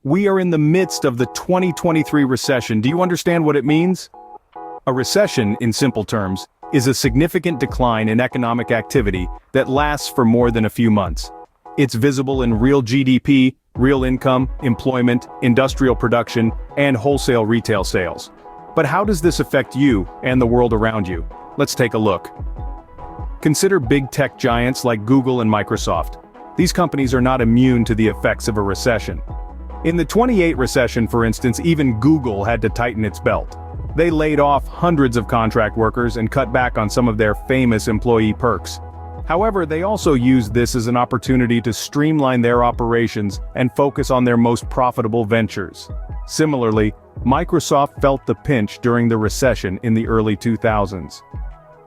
We are in the midst of the 2023 recession. Do you understand what it means? A recession, in simple terms, is a significant decline in economic activity that lasts for more than a few months. It's visible in real GDP, real income, employment, industrial production, and wholesale retail sales. But how does this affect you and the world around you? Let's take a look. Consider big tech giants like Google and Microsoft. These companies are not immune to the effects of a recession. In the 28 recession, for instance, even Google had to tighten its belt. They laid off hundreds of contract workers and cut back on some of their famous employee perks. However, they also used this as an opportunity to streamline their operations and focus on their most profitable ventures. Similarly, Microsoft felt the pinch during the recession in the early 2000s.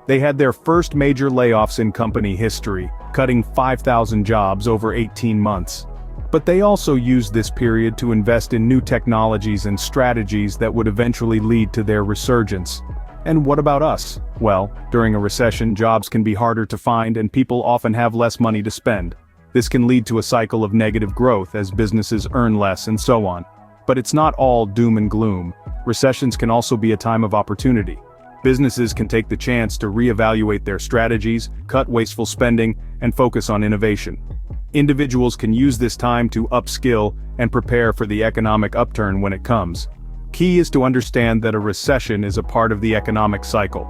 They had their first major layoffs in company history, cutting 5,000 jobs over 18 months. But they also used this period to invest in new technologies and strategies that would eventually lead to their resurgence. And what about us? Well, during a recession, jobs can be harder to find and people often have less money to spend. This can lead to a cycle of negative growth as businesses earn less and so on. But it's not all doom and gloom. Recessions can also be a time of opportunity. Businesses can take the chance to reevaluate their strategies, cut wasteful spending, and focus on innovation. Individuals can use this time to upskill and prepare for the economic upturn when it comes. Key is to understand that a recession is a part of the economic cycle.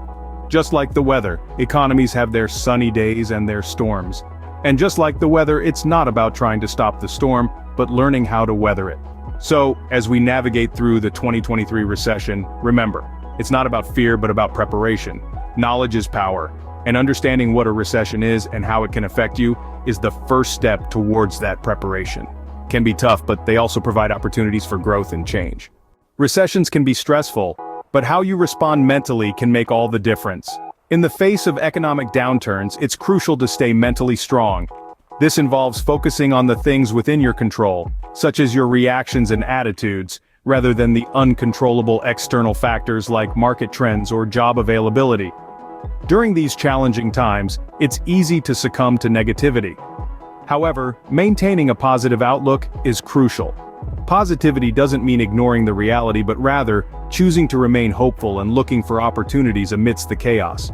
Just like the weather, economies have their sunny days and their storms. And just like the weather, it's not about trying to stop the storm, but learning how to weather it. So, as we navigate through the 2023 recession, remember, it's not about fear but about preparation. Knowledge is power, and understanding what a recession is and how it can affect you is the first step towards that preparation. Can be tough, but they also provide opportunities for growth and change. Recessions can be stressful, but how you respond mentally can make all the difference. In the face of economic downturns, it's crucial to stay mentally strong. This involves focusing on the things within your control, such as your reactions and attitudes, rather than the uncontrollable external factors like market trends or job availability. During these challenging times, it's easy to succumb to negativity. However, maintaining a positive outlook is crucial. Positivity doesn't mean ignoring the reality but rather, choosing to remain hopeful and looking for opportunities amidst the chaos.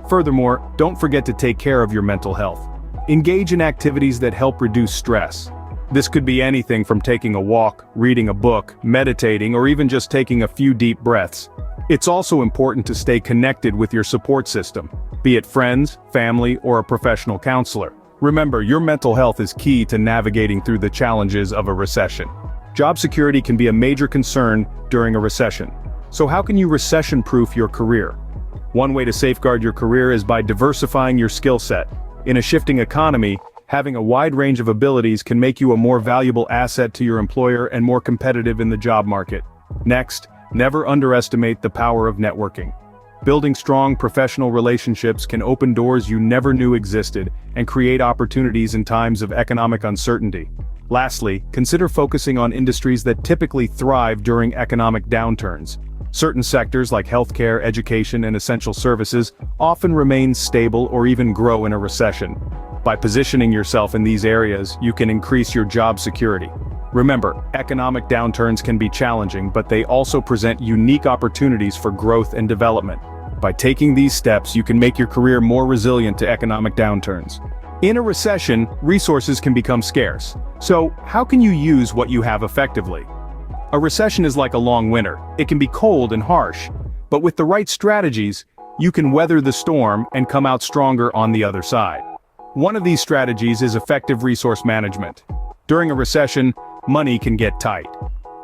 Furthermore, don't forget to take care of your mental health. Engage in activities that help reduce stress. This could be anything from taking a walk, reading a book, meditating, or even just taking a few deep breaths. It's also important to stay connected with your support system, be it friends, family, or a professional counselor. Remember, your mental health is key to navigating through the challenges of a recession. Job security can be a major concern during a recession. So how can you recession-proof your career? One way to safeguard your career is by diversifying your skill set. In a shifting economy, having a wide range of abilities can make you a more valuable asset to your employer and more competitive in the job market. Next, never underestimate the power of networking. Building strong professional relationships can open doors you never knew existed and create opportunities in times of economic uncertainty. Lastly, consider focusing on industries that typically thrive during economic downturns. Certain sectors like healthcare, education, and essential services often remain stable or even grow in a recession. By positioning yourself in these areas, you can increase your job security. Remember, economic downturns can be challenging, but they also present unique opportunities for growth and development. By taking these steps, you can make your career more resilient to economic downturns. In a recession, resources can become scarce. So, how can you use what you have effectively? A recession is like a long winter. It can be cold and harsh, but with the right strategies, you can weather the storm and come out stronger on the other side. One of these strategies is effective resource management. During a recession, money can get tight.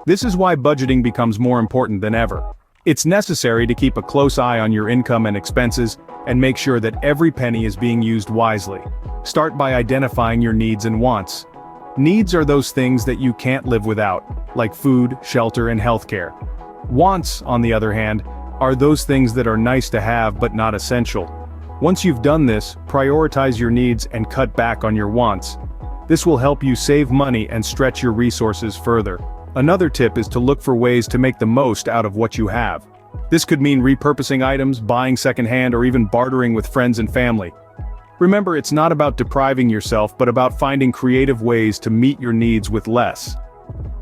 This is why budgeting becomes more important than ever. It's necessary to keep a close eye on your income and expenses and make sure that every penny is being used wisely. Start by identifying your needs and wants. Needs are those things that you can't live without, like food, shelter, and healthcare. Wants, on the other hand, are those things that are nice to have but not essential. Once you've done this, prioritize your needs and cut back on your wants. This will help you save money and stretch your resources further. Another tip is to look for ways to make the most out of what you have. This could mean repurposing items, buying secondhand, or even bartering with friends and family. Remember, it's not about depriving yourself but about finding creative ways to meet your needs with less.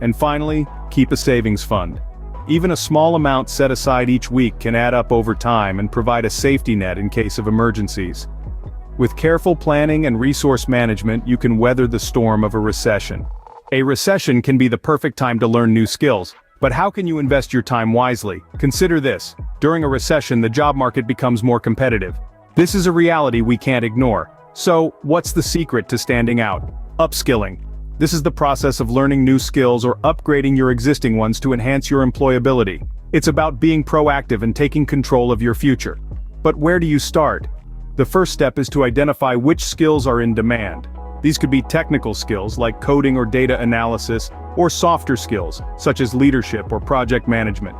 And finally, keep a savings fund. Even a small amount set aside each week can add up over time and provide a safety net in case of emergencies. With careful planning and resource management, you can weather the storm of a recession. A recession can be the perfect time to learn new skills, but how can you invest your time wisely? Consider this. During a recession, the job market becomes more competitive. This is a reality we can't ignore. So, what's the secret to standing out? Upskilling. This is the process of learning new skills or upgrading your existing ones to enhance your employability. It's about being proactive and taking control of your future. But where do you start? The first step is to identify which skills are in demand. These could be technical skills like coding or data analysis, or softer skills, such as leadership or project management.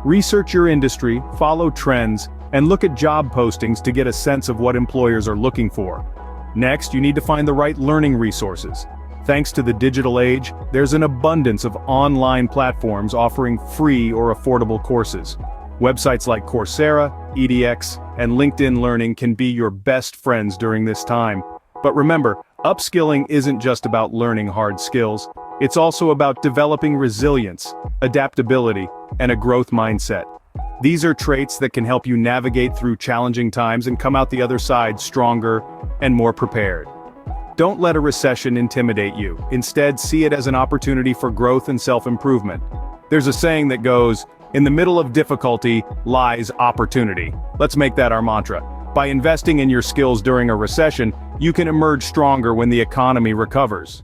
Research your industry, follow trends, and look at job postings to get a sense of what employers are looking for. Next, you need to find the right learning resources. Thanks to the digital age, there's an abundance of online platforms offering free or affordable courses. Websites like Coursera, edX, and LinkedIn Learning can be your best friends during this time. But remember, upskilling isn't just about learning hard skills. It's also about developing resilience, adaptability, and a growth mindset. These are traits that can help you navigate through challenging times and come out the other side stronger and more prepared. Don't let a recession intimidate you. Instead, see it as an opportunity for growth and self-improvement. There's a saying that goes, "In the middle of difficulty lies opportunity." Let's make that our mantra. By investing in your skills during a recession, you can emerge stronger when the economy recovers.